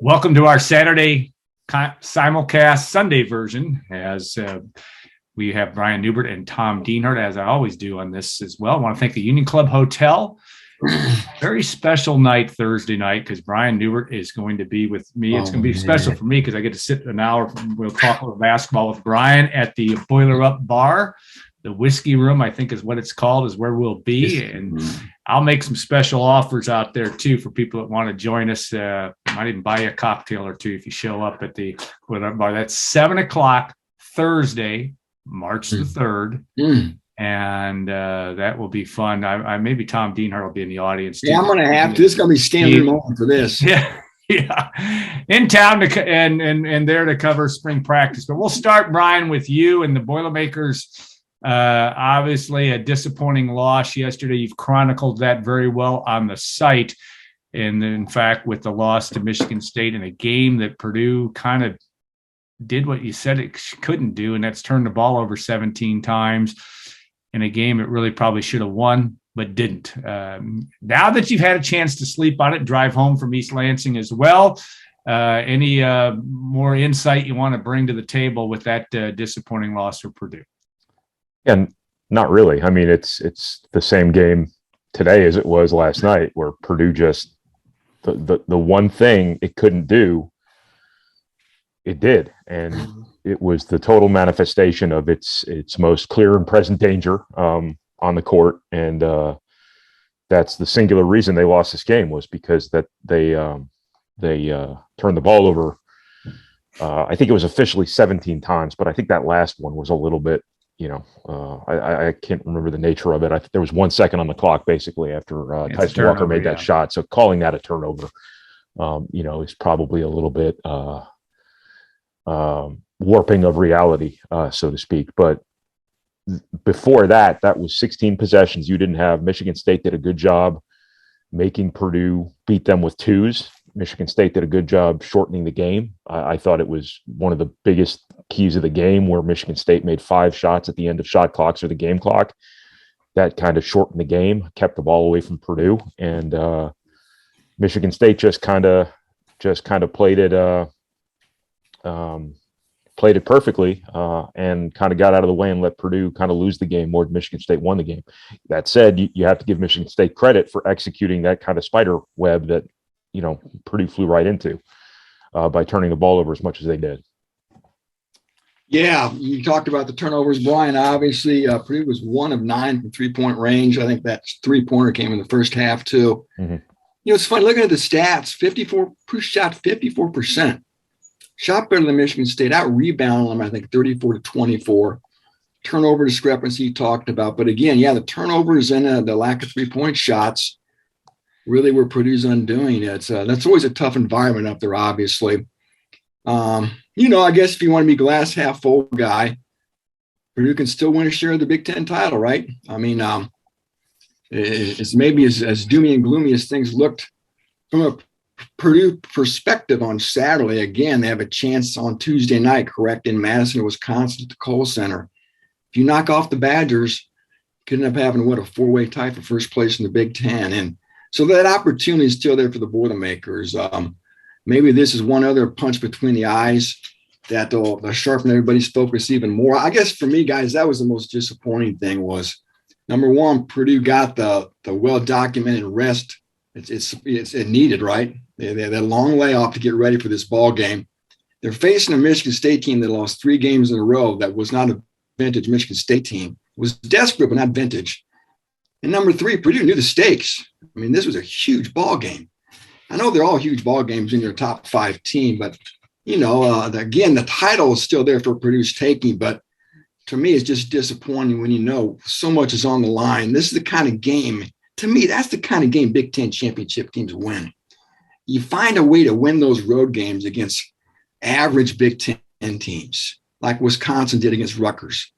Welcome to our Saturday Simulcast Sunday version, as we have Brian Neubert and Tom Dienhart, as I always do on this as well. I want to thank the Union Club Hotel. Very special night Thursday night because Brian Neubert is going to be with me. It's going to be special for me because I get to sit an hour. We'll talk about basketball with Brian at the Boiler Up Bar. The whiskey room, I think is what it's called, is where we'll be. And I'll make some special offers out there too for people that want to join us. Might even buy you a cocktail or two if you show up at the bar. That's 7:00 Thursday, March the 3rd. And that will be fun. I maybe Tom Dienhart will be in the audience too. Yeah, I'm gonna have to. This is gonna be standing moment for this. Yeah. In town and there to cover spring practice. But we'll start, Brian, with you and the Boilermakers. Obviously a disappointing loss yesterday. You've chronicled that very well on the site. And in fact, with the loss to Michigan State in a game that Purdue kind of did what you said it couldn't do, and that's turn the ball over 17 times in a game it really probably should have won, but didn't. Now that you've had a chance to sleep on it, drive home from East Lansing as well, any more insight you want to bring to the table with that disappointing loss for Purdue? And not really. I mean, it's the same game today as it was last night, where Purdue just the one thing it couldn't do, it did, and it was the total manifestation of its most clear and present danger on the court, and that's the singular reason they lost this game, was because that they turned the ball over. I think it was officially 17 times, but I think that last one was a little bit. I can't remember the nature of it. There was 1 second on the clock basically after Tyson Walker made that shot. So calling that a turnover, is probably a little bit warping of reality, so to speak. But before that was 16 possessions. You didn't have. Michigan State did a good job making Purdue beat them with twos. Michigan State did a good job shortening the game. I thought it was one of the biggest keys of the game, where Michigan State made 5 shots at the end of shot clocks or the game clock. That kind of shortened the game, kept the ball away from Purdue, and Michigan State just kind of played it perfectly and kind of got out of the way and let Purdue kind of lose the game more than Michigan State won the game. That said, you have to give Michigan State credit for executing that kind of spider web that Purdue flew right into by turning the ball over as much as they did. Yeah, you talked about the turnovers, Brian. Obviously, Purdue was 1 of 9 from 3-point range. I think that 3-pointer came in the first half too. Mm-hmm. It's funny looking at the stats. Purdue shot 54%. Shot better than Michigan State. Out rebounded them, I think, 34-24. Turnover discrepancy you talked about, but again, the turnovers and the lack of 3-point shots really were Purdue's undoing. That's always a tough environment up there, obviously. I guess if you want to be glass half full guy, Purdue can still win a share of the Big Ten title, right? I mean, it's maybe as doomy and gloomy as things looked from a Purdue perspective on Saturday. Again, they have a chance on Tuesday night, correct, in Madison, Wisconsin at the Kohl Center. If you knock off the Badgers, could end up having, a 4-way tie for first place in the Big Ten. And so that opportunity is still there for the Boilermakers. Maybe this is one other punch between the eyes that'll sharpen everybody's focus even more. I guess for me, guys, that was the most disappointing thing was, number one, Purdue got the well-documented rest it needed, right? They had a long layoff to get ready for this ball game. They're facing a Michigan State team that lost 3 games in a row that was not a vintage Michigan State team. It was desperate, but not vintage. And number 3, Purdue knew the stakes. I mean, this was a huge ball game. I know they're all huge ball games in your top 5 team, but, again, the title is still there for Purdue's taking. But to me, it's just disappointing when so much is on the line. This is the kind of game, to me, that's the kind of game Big Ten championship teams win. You find a way to win those road games against average Big Ten teams, like Wisconsin did against Rutgers.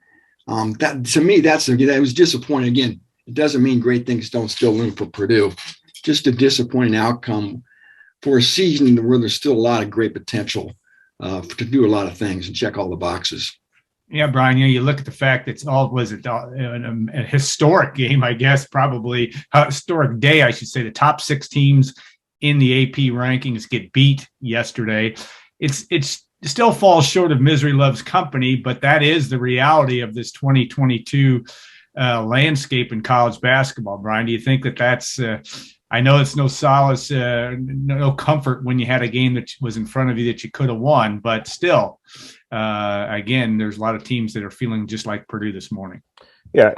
That to me, that was disappointing. Again, it doesn't mean great things don't still loom for Purdue. Just a disappointing outcome for a season where there's still a lot of great potential to do a lot of things and check all the boxes. Yeah, Brian, you look at the fact that a historic game, I guess, probably a historic day, I should say. The top 6 teams in the AP rankings get beat yesterday. It's still falls short of misery loves company, but that is the reality of this 2022 landscape in college basketball. Brian, do you think that that's I know it's no solace, no comfort when you had a game that was in front of you that you could have won, but still, again, there's a lot of teams that are feeling just like Purdue this morning. Yeah,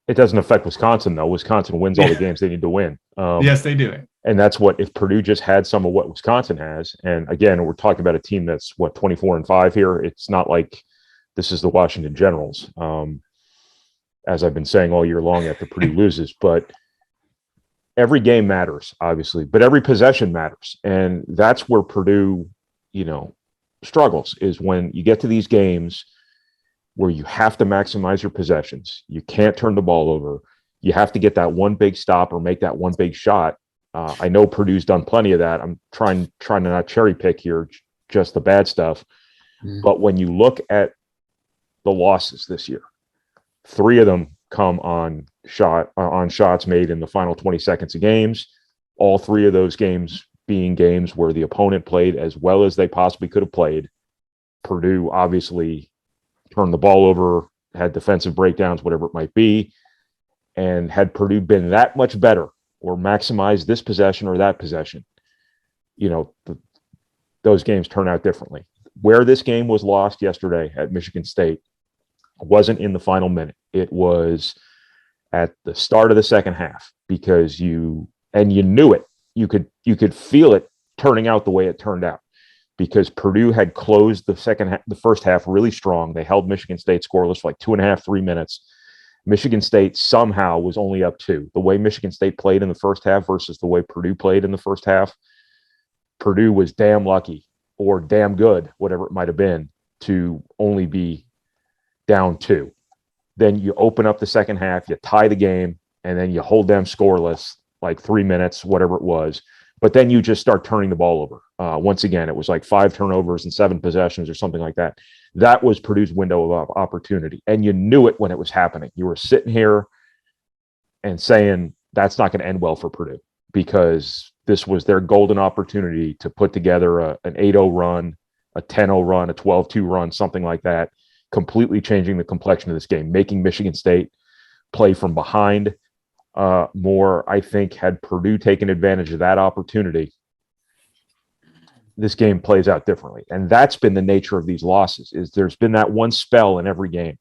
it doesn't affect Wisconsin, though. Wisconsin wins all the games they need to win. Yes, they do. And that's what, if Purdue just had some of what Wisconsin has, and again, we're talking about a team that's 24-5 here. It's not like this is the Washington Generals, as I've been saying all year long after Purdue loses. But every game matters, obviously, but every possession matters, and that's where Purdue, struggles, is when you get to these games where you have to maximize your possessions. You can't turn the ball over. You have to get that one big stop or make that one big shot. I know Purdue's done plenty of that. I'm trying to not cherry pick here, just the bad stuff. But when you look at the losses this year, 3 of them come on shots made in the final 20 seconds of games. All 3 of those games being games where the opponent played as well as they possibly could have played. Purdue obviously turned the ball over, had defensive breakdowns, whatever it might be. And had Purdue been that much better or maximized this possession or that possession, those games turn out differently. Where this game was lost yesterday at Michigan State wasn't in the final minute. It was at the start of the second half, because you knew it. You could feel it turning out the way it turned out, because Purdue had closed the first half really strong. They held Michigan State scoreless for like 2.5, 3 minutes. Michigan State somehow was only up 2. The way Michigan State played in the first half versus the way Purdue played in the first half, Purdue was damn lucky, or damn good, whatever it might have been, to only be down 2. Then you open up the second half, you tie the game, and then you hold them scoreless like 3 minutes, whatever it was. But then you just start turning the ball over. Once again, it was like 5 turnovers and 7 possessions or something like that. That was Purdue's window of opportunity. And you knew it when it was happening. You were sitting here and saying, that's not going to end well for Purdue, because this was their golden opportunity to put together an 8-0 run, a 10-0 run, a 12-2 run, something like that, completely changing the complexion of this game, making Michigan State play from behind more. I think had Purdue taken advantage of that opportunity, this game plays out differently. And that's been the nature of these losses, is there's been that one spell in every game.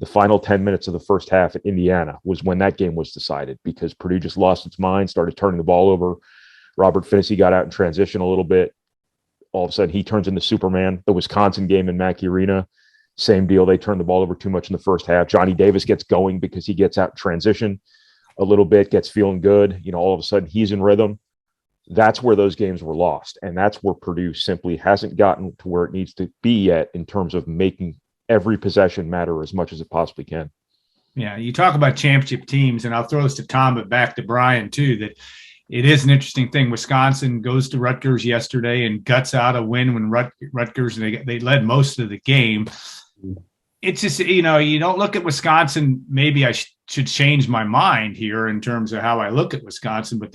The final 10 minutes of the first half at Indiana was when that game was decided, because Purdue just lost its mind, started turning the ball over. Robert Finney got out in transition a little bit. All of a sudden, he turns into Superman. The Wisconsin game in Mackey Arena, same deal. They turned the ball over too much in the first half. Johnny Davis gets going because he gets out in transition a little bit, gets feeling good. All of a sudden, he's in rhythm. That's where those games were lost. And that's where Purdue simply hasn't gotten to where it needs to be yet in terms of making every possession matter as much as it possibly can. Yeah, you talk about championship teams, and I'll throw this to Tom, but back to Brian too, that it is an interesting thing. Wisconsin goes to Rutgers yesterday and guts out a win when Rutgers, they led most of the game. It's just, you don't look at Wisconsin. Maybe I should change my mind here in terms of how I look at Wisconsin, but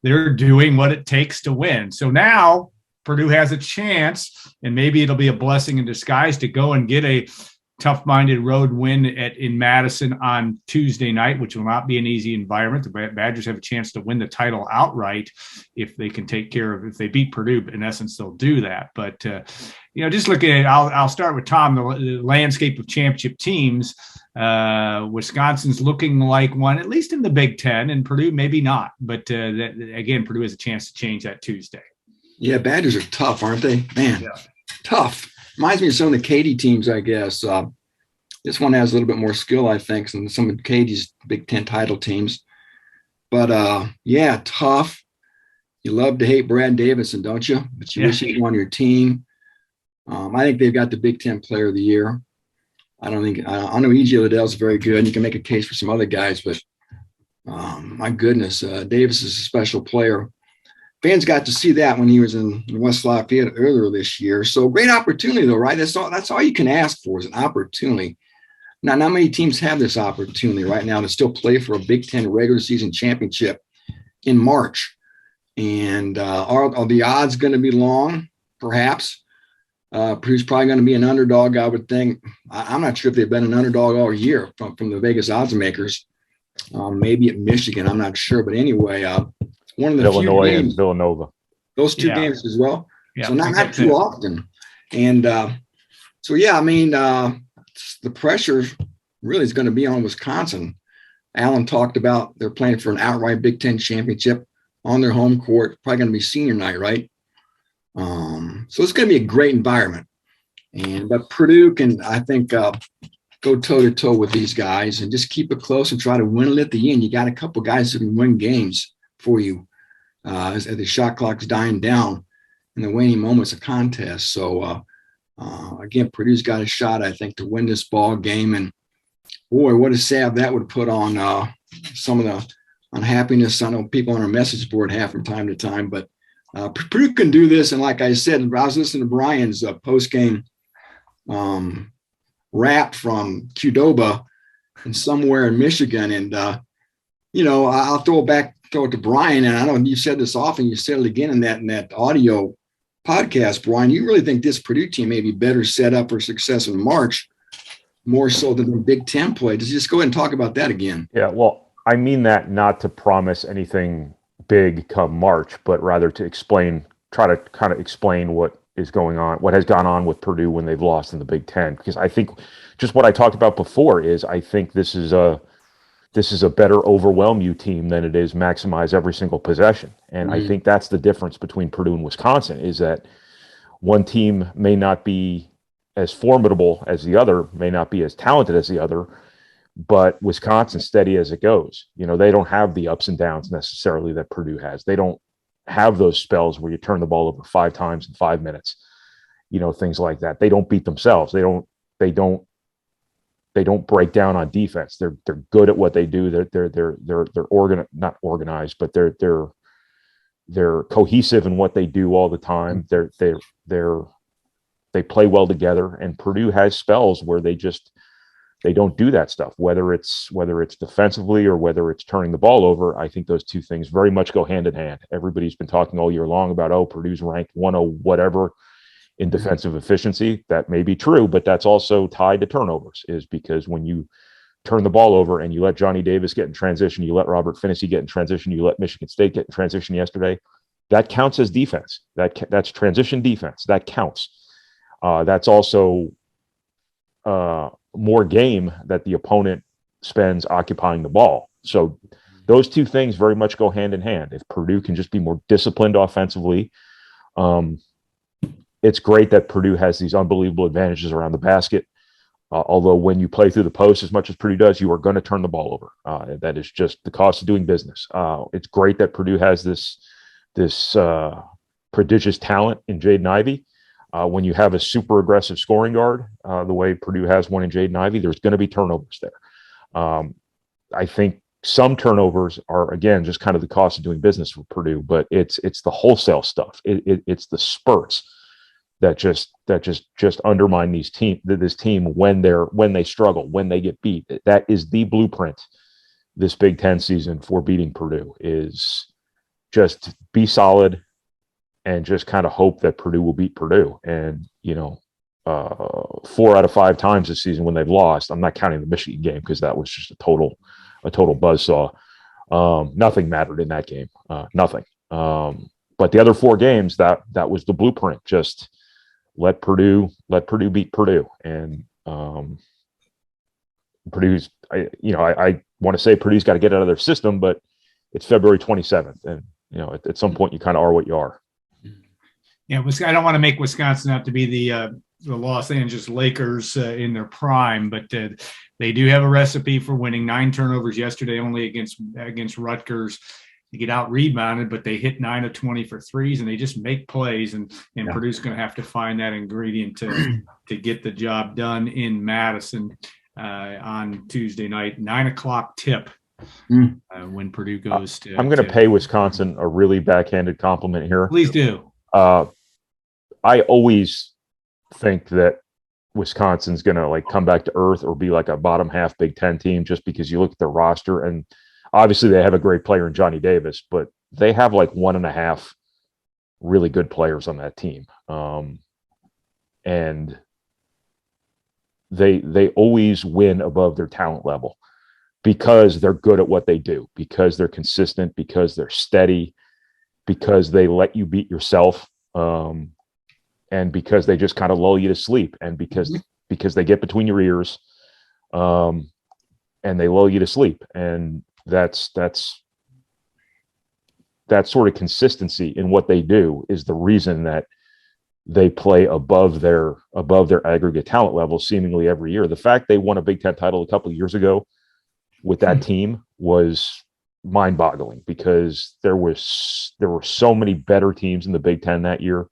they're doing what it takes to win. So now Purdue has a chance, and maybe it'll be a blessing in disguise to go and get a tough-minded road win in Madison on Tuesday night, which will not be an easy environment. The Badgers have a chance to win the title outright if they can take care of, if they beat Purdue. In essence, they'll do that. But, just looking at it, I'll start with Tom, the landscape of championship teams. Wisconsin's looking like one, at least in the Big Ten, and Purdue maybe not. But again, Purdue has a chance to change that Tuesday. Yeah, Badgers are tough, aren't they? Man, yeah. Tough. Reminds me of some of the Katy teams, I guess. This one has a little bit more skill, I think, than some of Katy's Big Ten title teams. But, yeah, tough. You love to hate Brad Davison, don't you? But you wish he was on your team. I think they've got the Big Ten Player of the Year. I know E.J. Liddell's very good, and you can make a case for some other guys, but my goodness, Davis is a special player. Fans got to see that when he was in West Lafayette earlier this year. So great opportunity, though, right? That's all you can ask for is an opportunity. Now, not many teams have this opportunity right now to still play for a Big Ten regular season championship in March. And are the odds going to be long? Perhaps. Purdue's probably going to be an underdog, I would think. I'm not sure if they've been an underdog all year from the Vegas odds makers. Maybe at Michigan, I'm not sure. But anyway, one of the Illinois few games, and Villanova. those two games as well. Yeah, so not too often. And so, yeah, I mean, the pressure really is going to be on Wisconsin. Alan talked about they're playing for an outright Big Ten championship on their home court. Probably going to be senior night, right? So it's going to be a great environment. But Purdue can, I think, go toe-to-toe with these guys and just keep it close and try to win it at the end. You got a couple guys who can win games for you as the shot clock's dying down in the waning moments of contest. So, again, Purdue's got a shot, I think, to win this ball game. And, boy, what a salve that would put on some of the unhappiness. I know people on our message board have from time to time, but Purdue can do this. And like I said, I was listening to Brian's post-game rap from Qdoba and somewhere in Michigan. And, I'll throw it to Brian. And I know you said this often, you said it again in that audio podcast, Brian. You really think this Purdue team may be better set up for success in March, more so than the Big Ten play? Just go ahead and talk about that again. Yeah, well, I mean that not to promise anything big come March, but rather to try to kind of explain what is going on, what has gone on with Purdue when they've lost in the Big Ten. Because I think just what I talked about before is I think this is a better overwhelm you team than it is maximize every single possession. And I think that's the difference between Purdue and Wisconsin, is that one team may not be as formidable as the other, may not be as talented as the other, but Wisconsin's steady as it goes. They don't have the ups and downs necessarily that Purdue has. They don't have those spells where you turn the ball over 5 times in 5 minutes, things like that. They don't beat themselves. They don't break down on defense. They're good at what they do. They're not organized, but they're cohesive in what they do all the time. They play well together, and Purdue has spells where they don't do that stuff, whether it's defensively or whether it's turning the ball over. I think those two things very much go hand in hand. Everybody's been talking all year long about, Purdue's ranked 100 whatever in defensive efficiency. That may be true, but that's also tied to turnovers, is because when you turn the ball over and you let Johnny Davis get in transition, you let Robert Finney get in transition, you let Michigan State get in transition yesterday, that counts as defense. That's transition defense. That counts. That's also more game that the opponent spends occupying the ball. So those two things very much go hand in hand. If Purdue can just be more disciplined offensively, it's great that Purdue has these unbelievable advantages around the basket. Although when you play through the post as much as Purdue does, you are going to turn the ball over. That is just the cost of doing business. It's great that Purdue has this prodigious talent in Jaden Ivey. When you have a super aggressive scoring guard, the way Purdue has one in Jaden Ivey, there's going to be turnovers there. I think some turnovers are, again, just kind of the cost of doing business for Purdue, but it's the wholesale stuff. It's the spurts that just undermine this team when they struggle, when they get beat. That is the blueprint this Big Ten season for beating Purdue, is just be solid and just kind of hope that Purdue will beat Purdue. And 4 out of 5 times this season when they've lost, I'm not counting the Michigan game because that was just a total buzzsaw. Nothing mattered in that game, nothing. But the other 4 games, that was the blueprint. Just let Purdue beat Purdue. And Purdue's, I want to say Purdue's got to get out of their system, but it's February 27th, and at some point you kind of are what you are. Yeah, I don't want to make Wisconsin out to be the Los Angeles Lakers in their prime, but they do have a recipe for winning. 9 turnovers yesterday, only against Rutgers. They get out rebounded, but they hit 9 of 20 for threes, and they just make plays. And Purdue's going to have to find that ingredient to get the job done in Madison on Tuesday night, 9:00 tip. When Purdue goes to. I'm going to pay Wisconsin a really backhanded compliment here. Please do. I always think that Wisconsin's going to come back to earth or be like a bottom half Big Ten team, just because you look at their roster, and obviously they have a great player in Johnny Davis, but they have like 1.5 really good players on that team. And they always win above their talent level because they're good at what they do, because they're consistent, because they're steady, because they let you beat yourself, and because they just kind of lull you to sleep, and because they get between your ears, and they lull you to sleep. And that's that sort of consistency in what they do is the reason that they play above their aggregate talent level seemingly every year. The fact they won a Big Ten title a couple of years ago with that team was mind-boggling, because there were so many better teams in the Big Ten that year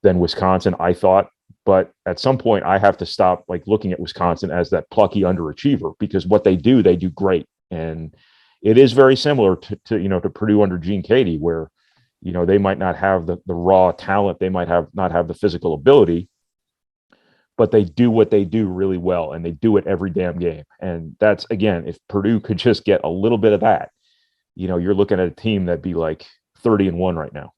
than Wisconsin, I thought. But at some point, I have to stop like looking at Wisconsin as that plucky underachiever, because what they do great. And it is very similar to Purdue under Gene Cady, where they might not have the raw talent, they might not have the physical ability, but they do what they do really well, and they do it every damn game. And that's, again, if Purdue could just get a little bit of that, you're looking at a team that'd be like 30-1 right now.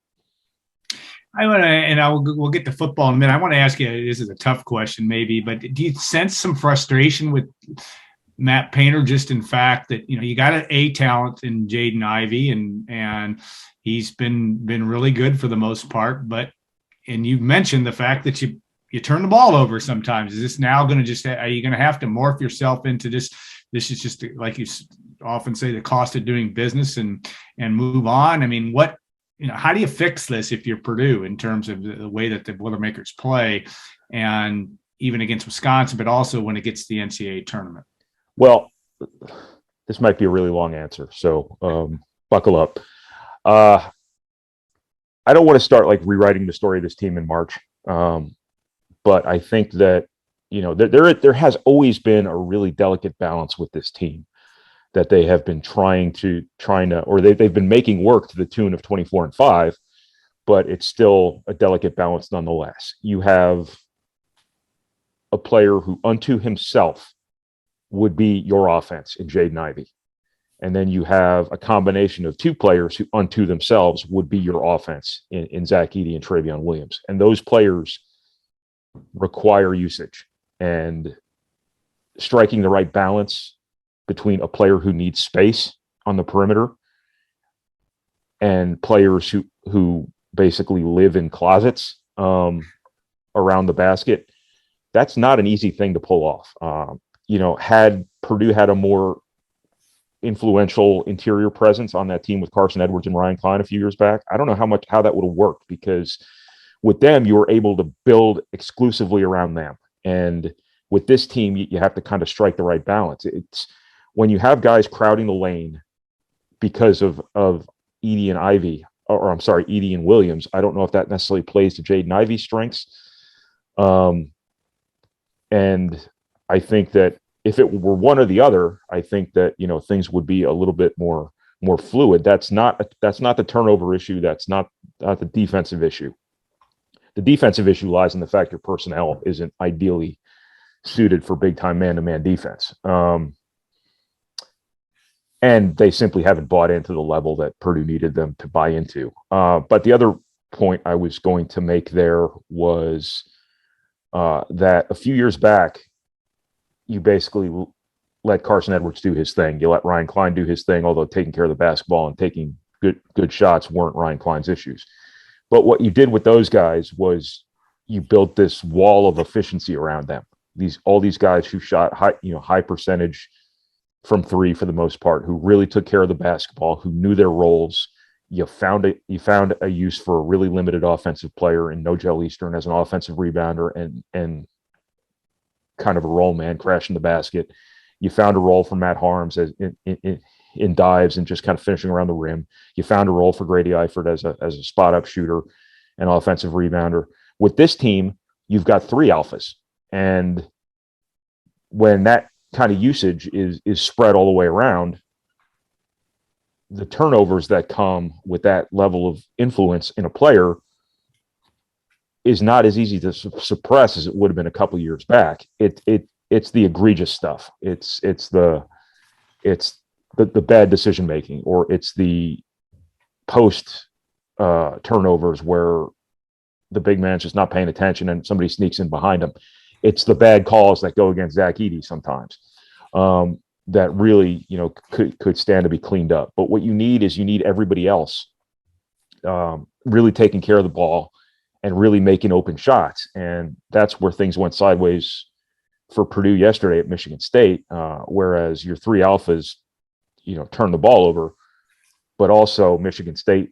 We'll get to football in a minute. I want to ask you, this is a tough question maybe, but do you sense some frustration with Matt Painter, just in fact that, you got an A talent in Jaden Ivey, and he's been really good for the most part, and you mentioned the fact that you turn the ball over sometimes. Is this now going to are you going to have to morph yourself into this is just, like you often say, the cost of doing business and move on? I mean, how do you fix this if you're Purdue, in terms of the way that the Boilermakers play, and even against Wisconsin, but also when it gets to the NCAA tournament? Well, this might be a really long answer, so buckle up. I don't want to start like rewriting the story of this team in March, but I think that there has always been a really delicate balance with this team that they have been trying to, or they've been making work to the tune of 24-5, but it's still a delicate balance nonetheless. You have a player who unto himself would be your offense in Jaden Ivey. And then you have a combination of two players who unto themselves would be your offense in Zach Edey and Travion Williams. And those players require usage, and striking the right balance between a player who needs space on the perimeter and players who basically live in closets around the basket. That's not an easy thing to pull off. Had Purdue had a more influential interior presence on that team with Carson Edwards and Ryan Klein a few years back, I don't know how that would have worked, because with them, you were able to build exclusively around them. And with this team, you have to kind of strike the right balance. It's when you have guys crowding the lane because of Edey and Ivey, or I'm sorry, Edey and Williams. I don't know if that necessarily plays to Jaden Ivey's strengths. And I think that if it were one or the other, I think that, things would be a little bit more fluid. That's not the turnover issue. That's not the defensive issue. The defensive issue lies in the fact your personnel isn't ideally suited for big time man-to-man defense. And they simply haven't bought into the level that Purdue needed them to buy into. But the other point I was going to make there was that a few years back, you basically let Carson Edwards do his thing. You let Ryan Klein do his thing, although taking care of the basketball and taking good shots weren't Ryan Klein's issues. But what you did with those guys was you built this wall of efficiency around them. All these guys who shot high percentage from three for the most part, who really took care of the basketball, who knew their roles. You found a use for a really limited offensive player in Nogel Eastern as an offensive rebounder and kind of a roll man crashing the basket. You found a role for Matt Harms as in dives and just kind of finishing around the rim. You found a role for Grady Eifert as a spot up shooter and offensive rebounder. With this team, you've got three alphas, and when that kind of usage is spread all the way around, the turnovers that come with that level of influence in a player is not as easy to suppress as it would have been a couple of years back. It's the egregious stuff. It's the bad decision making, or it's the post turnovers where the big man's just not paying attention and somebody sneaks in behind him. It's the bad calls that go against Zach Edey sometimes that really, could stand to be cleaned up. But what you need is everybody else really taking care of the ball and really making open shots. And that's where things went sideways for Purdue yesterday at Michigan State, whereas your three alphas, turned the ball over, but also Michigan State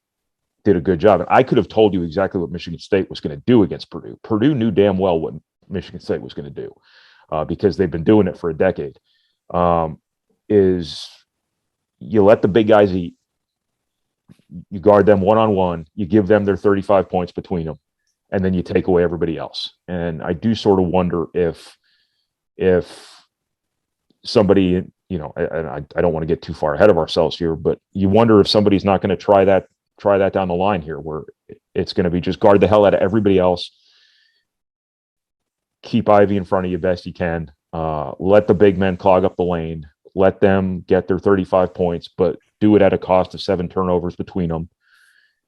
did a good job. And I could have told you exactly what Michigan State was going to do against Purdue. Purdue knew damn well what Michigan State was going to do because they've been doing it for a decade. Is you let the big guys eat, you guard them one-on-one, you give them their 35 points between them, and then you take away everybody else. And I do sort of wonder if somebody, and I don't want to get too far ahead of ourselves here, but you wonder if somebody's not going to try that down the line here, where it's going to be just guard the hell out of everybody else, keep Ivy in front of you best you can, let the big men clog up the lane, let them get their 35 points, but do it at a cost of 7 turnovers between them,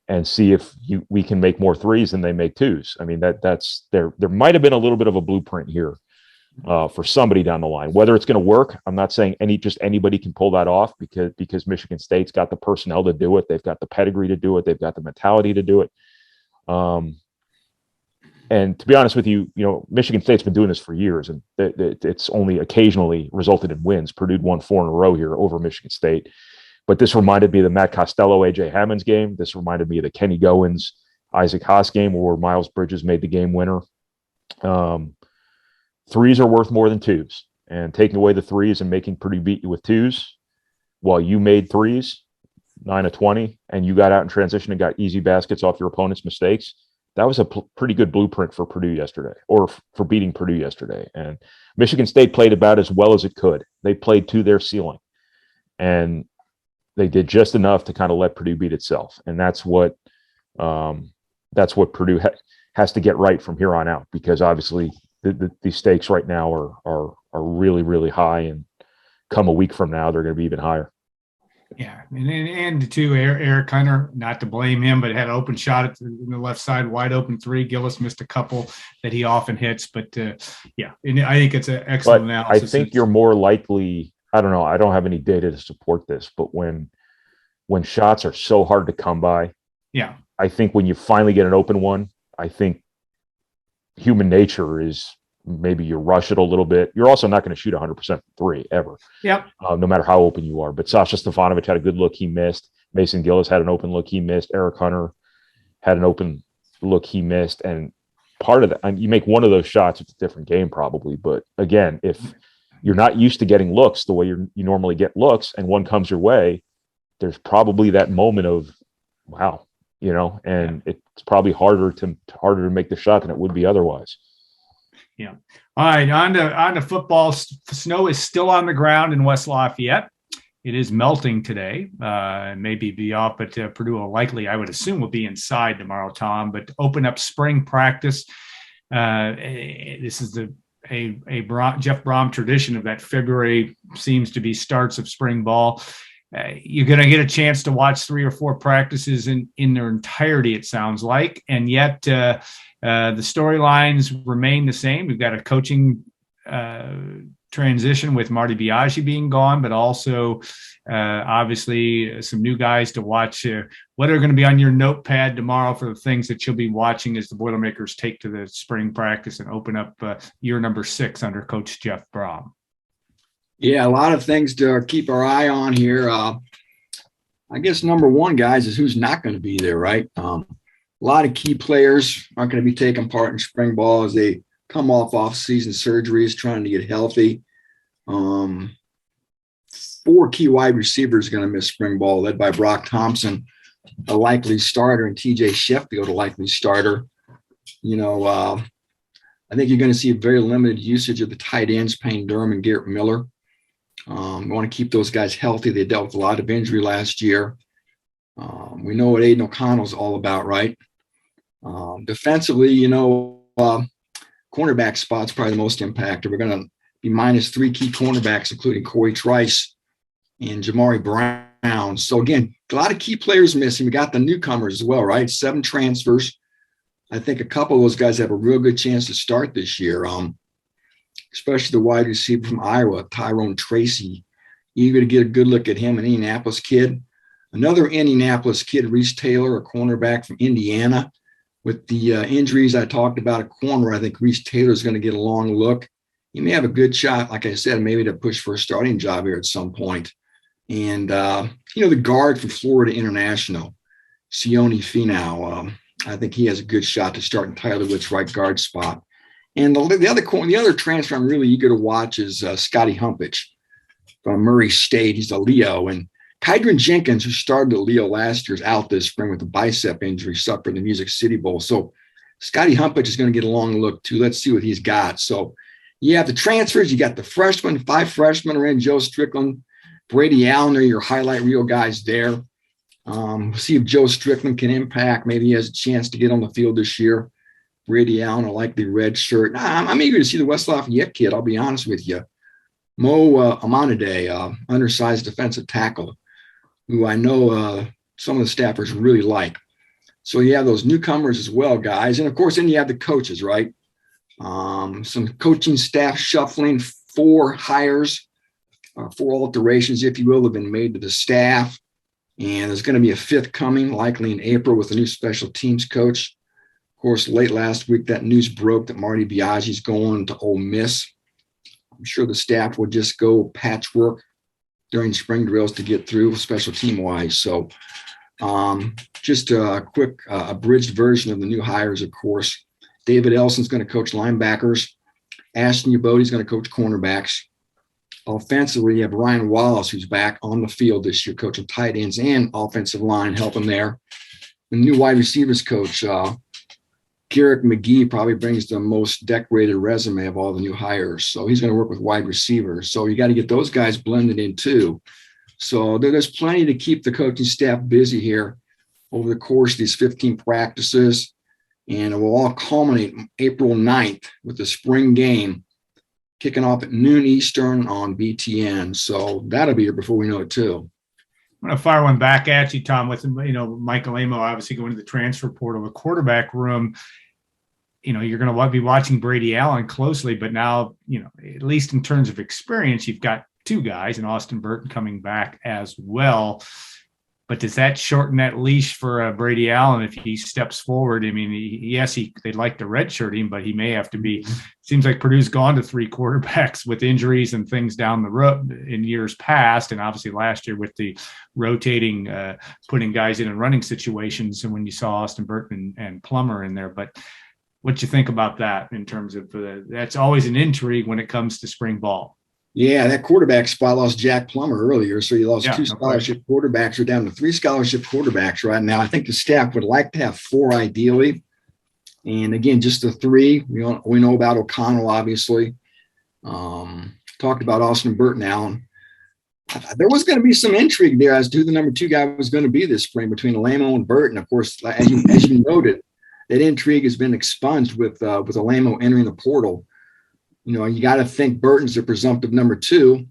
and see if we can make more threes than they make twos. I mean, that's there might have been a little bit of a blueprint here for somebody down the line. Whether it's going to work, I'm not saying anybody can pull that off because Michigan State's got the personnel to do it. They've got the pedigree to do it. They've got the mentality to do it. And to be honest with you, Michigan State's been doing this for years, and it's only occasionally resulted in wins. Purdue won 4 in a row here over Michigan State. But this reminded me of the Matt Costello, A.J. Hammonds game. This reminded me of the Kenny Goins, Isaac Haas game where Miles Bridges made the game winner. Threes are worth more than twos. And taking away the threes and making Purdue beat you with twos while you made threes, 9 of 20, and you got out in transition and got easy baskets off your opponent's mistakes, that was a pretty good blueprint for Purdue yesterday, or for beating Purdue yesterday. And Michigan State played about as well as it could. They played to their ceiling, and they did just enough to kind of let Purdue beat itself. And that's what Purdue has to get right from here on out, because obviously the stakes right now are really, really high, and come a week from now, they're going to be even higher. Yeah, and too, Eric Hunter, not to blame him, but had an open shot at the left side, wide open three. Gillis missed a couple that he often hits, but yeah, and I think it's an excellent analysis. I think you're more likely. I don't know. I don't have any data to support this, but when shots are so hard to come by, yeah, I think when you finally get an open one, I think human nature is maybe you rush it a little bit. You're also not going to shoot 100% from three ever. Yep. No matter how open you are. But Sasha Stefanovic had a good look. He missed. Mason Gillis had an open look. He missed. Eric Hunter had an open look. He missed. And part of that, you make one of those shots, it's a different game probably. But again, if you're not used to getting looks the way you normally get looks, and one comes your way, there's probably that moment of, wow, and it's probably harder to make the shot than it would be otherwise. Yeah. All right. On to football. Snow is still on the ground in West Lafayette. It is melting today. Maybe be off, but Purdue will likely, I would assume, will be inside tomorrow, Tom. But to open up spring practice, this is a Jeff Brom tradition of that February seems to be starts of spring ball. You're going to get a chance to watch 3 or 4 practices in their entirety, it sounds like. And yet the storylines remain the same. We've got a coaching transition with Marty Biaggi being gone, but also obviously some new guys to watch. What are going to be on your notepad tomorrow for the things that you'll be watching as the Boilermakers take to the spring practice and open up year number 6 under Coach Jeff Brom? Yeah, a lot of things to keep our eye on here. I guess number one, guys, is who's not going to be there, right? A lot of key players aren't going to be taking part in spring ball as they come off-season surgeries, trying to get healthy. 4 key wide receivers going to miss spring ball, led by Brock Thompson, a likely starter, and TJ Sheffield, a likely starter. I think you're going to see a very limited usage of the tight ends, Payne Durham and Garrett Miller. We want to keep those guys healthy. They dealt with a lot of injury last year. We know what Aiden O'Connell's all about, right? Defensively, cornerback spot's probably the most impacted. We're going to be minus 3 key cornerbacks, including Corey Trice, and Jamari Brown. So again, a lot of key players missing. We got the newcomers as well, right? 7 transfers. I think a couple of those guys have a real good chance to start this year. Especially the wide receiver from Iowa, Tyrone Tracy. Eager to get a good look at him, an Indianapolis kid. Another Indianapolis kid, Reese Taylor, a cornerback from Indiana. With the injuries I talked about at corner, I think Reese Taylor is going to get a long look. He may have a good shot, like I said, maybe to push for a starting job here at some point. And, the guard from Florida International, Sione Finau, I think he has a good shot to start in Tyler Witt's right guard spot. And the other transfer I'm really eager to watch is Scotty Humpich from Murray State. He's a Leo. And Kydron Jenkins, who started at Leo last year, is out this spring with a bicep injury suffered in the Music City Bowl. So Scotty Humpich is going to get a long look, too. Let's see what he's got. So you have the transfers. You got the freshmen. 5 freshmen are in. Joe Strickland, Brady Allen are your highlight reel guys there. See if Joe Strickland can impact. Maybe he has a chance to get on the field this year. Brady Allen, a likely red shirt. I'm eager to see the West Lafayette kid, I'll be honest with you. Mo Amanade, undersized defensive tackle, who I know some of the staffers really like. So you have those newcomers as well, guys. And, of course, then you have the coaches, right? Some coaching staff shuffling, 4 hires, 4 alterations, if you will, have been made to the staff. And there's going to be a 5th coming, likely in April, with a new special teams coach. Of course, late last week, that news broke that Marty Biagi's going to Ole Miss. I'm sure the staff will just go patchwork during spring drills to get through special team-wise. So just a quick abridged version of the new hires, of course. David Elson's going to coach linebackers. Ashton Ubode's going to coach cornerbacks. Offensively, you have Ryan Wallace, who's back on the field this year, coaching tight ends and offensive line, helping there. The new wide receivers coach, Garrick McGee, probably brings the most decorated resume of all the new hires. So he's going to work with wide receivers. So you got to get those guys blended in too. So there's plenty to keep the coaching staff busy here over the course of these 15 practices. And it will all culminate April 9th with the spring game kicking off at noon Eastern on BTN. So that'll be here before we know it too. I'm going to fire one back at you, Tom, with, Michael Amo obviously going to the transfer portal, the quarterback room. You're going to be watching Brady Allen closely, but now, at least in terms of experience, you've got 2 guys and Austin Burton coming back as well. But does that shorten that leash for Brady Allen if he steps forward? I mean, they'd like to redshirt him, but he may have to be. Seems like Purdue's gone to 3 quarterbacks with injuries and things down the road in years past, and obviously last year with the rotating, putting guys in running situations, and when you saw Austin Burton and Plummer in there. But what you think about that in terms of that's always an intrigue when it comes to spring ball. Yeah, that quarterback spot lost Jack Plummer earlier, so you lost 2 scholarship quarterbacks. We're down to 3 scholarship quarterbacks right now. I think the staff would like to have 4 ideally. And again, just the 3. We know about O'Connell, obviously. Talked about Austin Burton Allen. There was going to be some intrigue there as to who the number 2 guy was going to be this spring between Alamo and Burton. Of course, as you noted, that intrigue has been expunged with Alamo entering the portal. You got to think Burton's the presumptive number 2.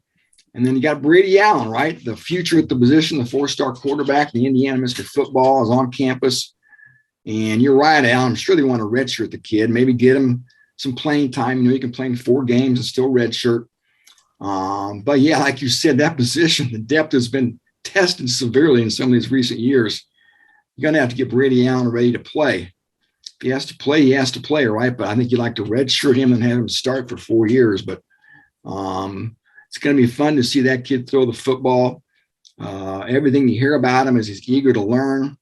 And then you got Brady Allen, right? The future at the position, the 4-star quarterback, the Indiana Mr. Football is on campus. And you're right, Al. I'm sure they want to redshirt the kid, maybe get him some playing time. You can play in 4 games and still redshirt. But yeah, like you said, that position, the depth has been tested severely in some of these recent years. You're going to have to get Brady Allen ready to play. If he has to play, he has to play, right? But I think you'd like to redshirt him and have him start for 4 years. But it's going to be fun to see that kid throw the football. Everything you hear about him is he's eager to learn.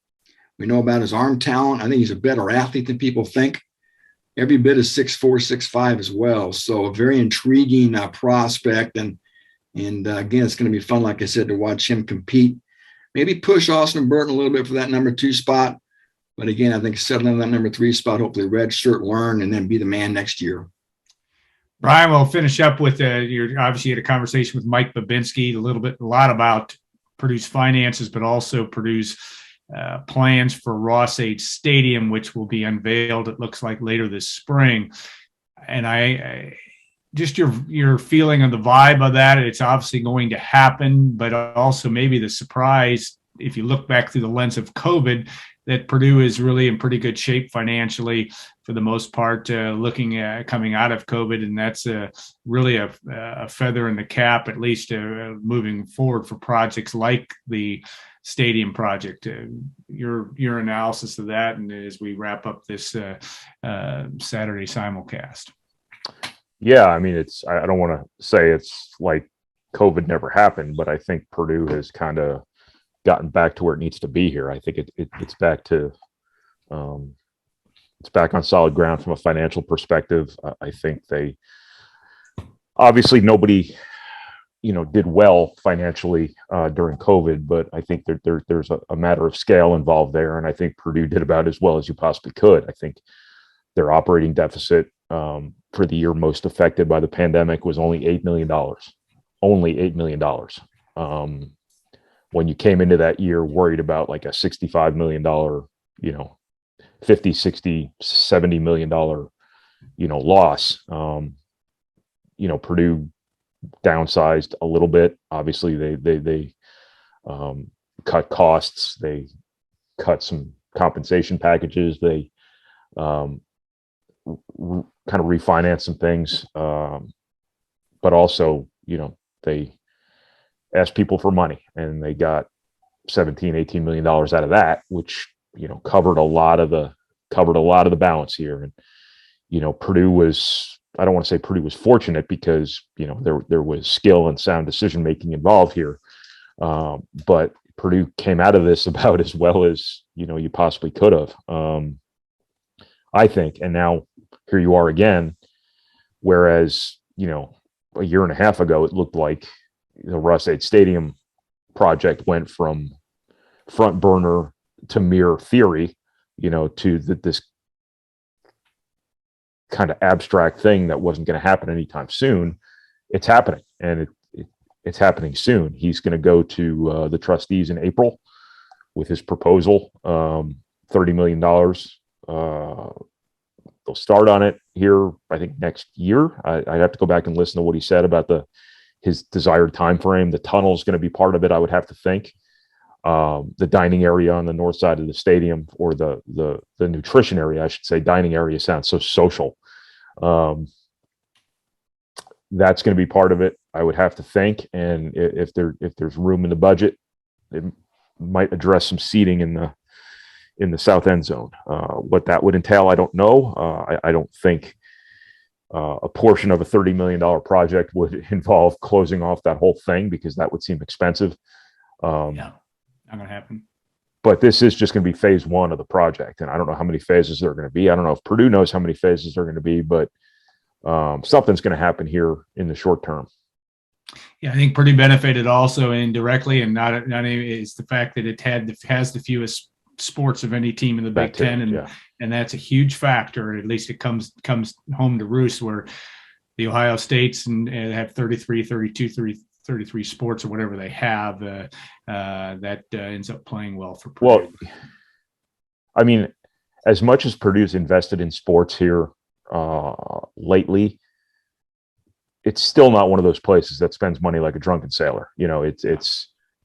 We know about his arm talent. I think he's a better athlete than people think. Every bit is 6'4", 6'5" as well. So a very intriguing prospect. And again, it's going to be fun, like I said, to watch him compete. Maybe push Austin Burton a little bit for that number 2 spot. But again, I think settling on that number 3 spot, hopefully redshirt, learn, and then be the man next year. Brian, we'll finish up with you obviously had a conversation with Mike Babinski a lot about Purdue's finances, but also Purdue's plans for Ross-Ade Stadium, which will be unveiled, it looks like, later this spring. And just your feeling of the vibe of that. It's obviously going to happen, but also maybe the surprise, if you look back through the lens of COVID, that Purdue is really in pretty good shape financially for the most part, looking at coming out of COVID. And that's really a feather in the cap, at least moving forward for projects like the stadium project. Your analysis of that, and as we wrap up this Saturday simulcast. Yeah, I mean, I don't want to say it's like COVID never happened, but I think Purdue has kind of gotten back to where it needs to be here. I think it's back to it's back on solid ground from a financial perspective. I think they obviously nobody did well financially during COVID, but I think there's a matter of scale involved there, and I think Purdue did about as well as you possibly could. I think their operating deficit for the year most affected by the pandemic was only $8 million. Only $8 million. When you came into that year worried about like a $65 million, 50, 60, $70 million, loss, Purdue downsized a little bit. Obviously they cut costs. They cut some compensation packages. They kind of refinance some things, but also, they asked people for money, and they got $17-18 million out of that, which covered a lot of the balance here. And Purdue was, I don't want to say Purdue was fortunate, because there was skill and sound decision making involved here, but Purdue came out of this about as well as you possibly could have, I think. And now here you are again, whereas a year and a half ago it looked like the Ross-Ade Stadium project went from front burner to mere theory, to this kind of abstract thing that wasn't going to happen anytime soon. It's happening, and it's happening soon. He's going to go to the trustees in April with his proposal, $30 million. They'll start on it here, I think, next year. I'd have to go back and listen to what he said about his desired time frame. The tunnel is going to be part of it, I would have to think. The dining area on the north side of the stadium, or the nutrition area, I should say. Dining area sounds so social. That's going to be part of it, I would have to think. And if there's room in the budget, it might address some seating in the south end zone. What that would entail, I don't know. I don't think a portion of a $30 million project would involve closing off that whole thing, because that would seem expensive. Yeah, not going to happen. But this is just going to be phase one of the project. And I don't know how many phases there are going to be. I don't know if Purdue knows how many phases there are going to be, but something's going to happen here in the short term. Yeah, I think Purdue benefited also indirectly, and not is the fact that it has the fewest sports of any team in the Big Ten, and that's a huge factor. At least it comes home to roost, where the Ohio States and have 33, 32, 33 sports or whatever they have. That ends up playing well for Purdue. Well, I mean, as much as Purdue's invested in sports here lately, it's still not one of those places that spends money like a drunken sailor.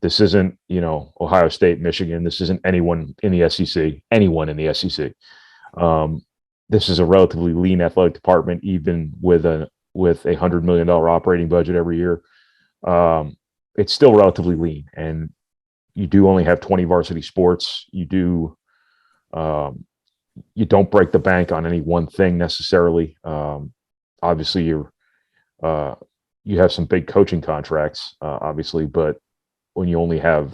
This isn't, Ohio State, Michigan. This isn't anyone in the SEC. This is a relatively lean athletic department, even with a $100 million operating budget every year. It's still relatively lean, and you do only have 20 varsity sports. You don't break the bank on any one thing necessarily. Obviously, you have some big coaching contracts, obviously, but when you only have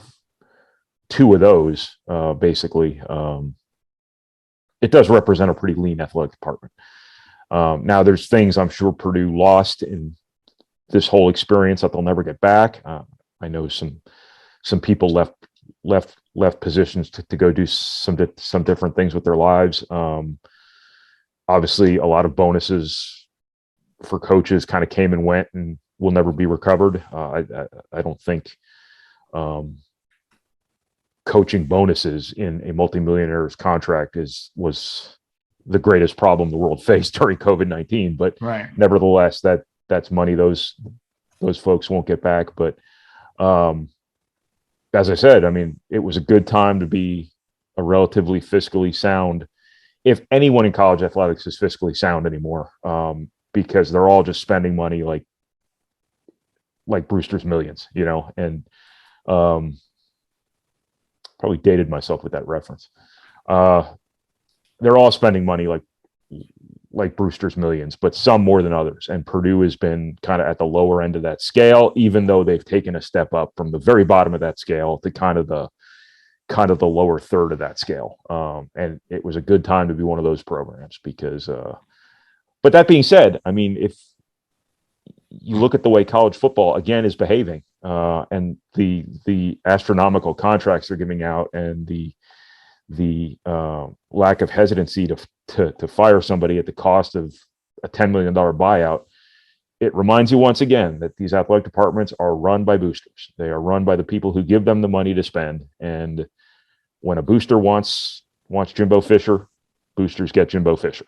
two of those, basically, it does represent a pretty lean athletic department. Now, there's things I'm sure Purdue lost in this whole experience that they'll never get back. I know some people left positions to go do some different things with their lives. Obviously, a lot of bonuses for coaches kind of came and went and will never be recovered. I don't think coaching bonuses in a multimillionaire's contract was the greatest problem the world faced during COVID-19. But right. Nevertheless, that's money those folks won't get back. But as I said, I mean, it was a good time to be a relatively fiscally sound, if anyone in college athletics is fiscally sound anymore, because they're all just spending money like Brewster's Millions, and probably dated myself with that reference. They're all spending money like Brewster's Millions, but some more than others. And Purdue has been kind of at the lower end of that scale, even though they've taken a step up from the very bottom of that scale to kind of the lower third of that scale. And it was a good time to be one of those programs because, but that being said, I mean, if you look at the way college football again is behaving, and the astronomical contracts they're giving out, and the lack of hesitancy to fire somebody at the cost of a $10 million buyout, it reminds you once again that these athletic departments are run by boosters. They are run by the people who give them the money to spend. And when a booster wants Jimbo Fisher, boosters get Jimbo Fisher,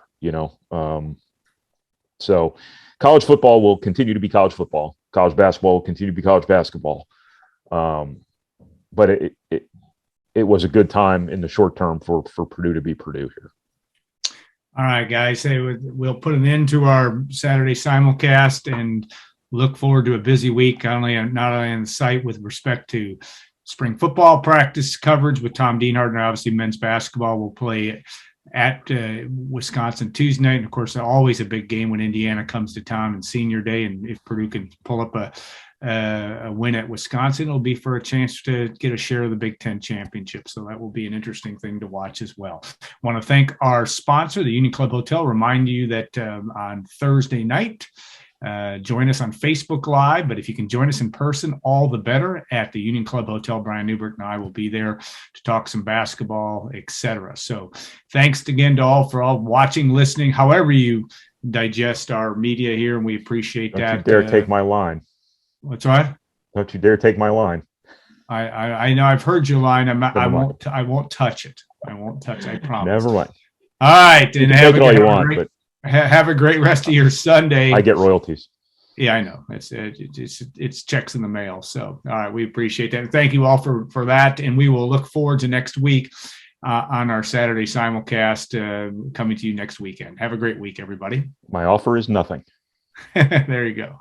so college football will continue to be college football. College basketball will continue to be college basketball. But it was a good time in the short term for Purdue to be Purdue here. All right, guys. We'll put an end to our Saturday simulcast and look forward to a busy week, not only on the site with respect to spring football practice coverage with Tom Dienhart, and obviously men's basketball will play at Wisconsin Tuesday night. And of course, always a big game when Indiana comes to town and senior day. And if Purdue can pull up a win at Wisconsin, it'll be for a chance to get a share of the Big Ten championship. So that will be an interesting thing to watch as well. I want to thank our sponsor, the Union Club Hotel. Remind you that on Thursday night, join us on Facebook Live, but if you can join us in person, all the better at the Union Club Hotel. Brian Neubert and I will be there to talk some basketball, etc. So thanks again to all for watching, listening, however you digest our media here, and we appreciate that. Don't you dare take my line. What's right? Don't you dare take my line. I know I've heard your line. I won't touch it. I won't touch it. I promise. Never mind. All right, and have a great rest of your Sunday. I get royalties. Yeah, I know. It's checks in the mail. So, all right, we appreciate that. Thank you all for that, and we will look forward to next week on our Saturday simulcast coming to you next weekend. Have a great week, everybody. My offer is nothing. There you go.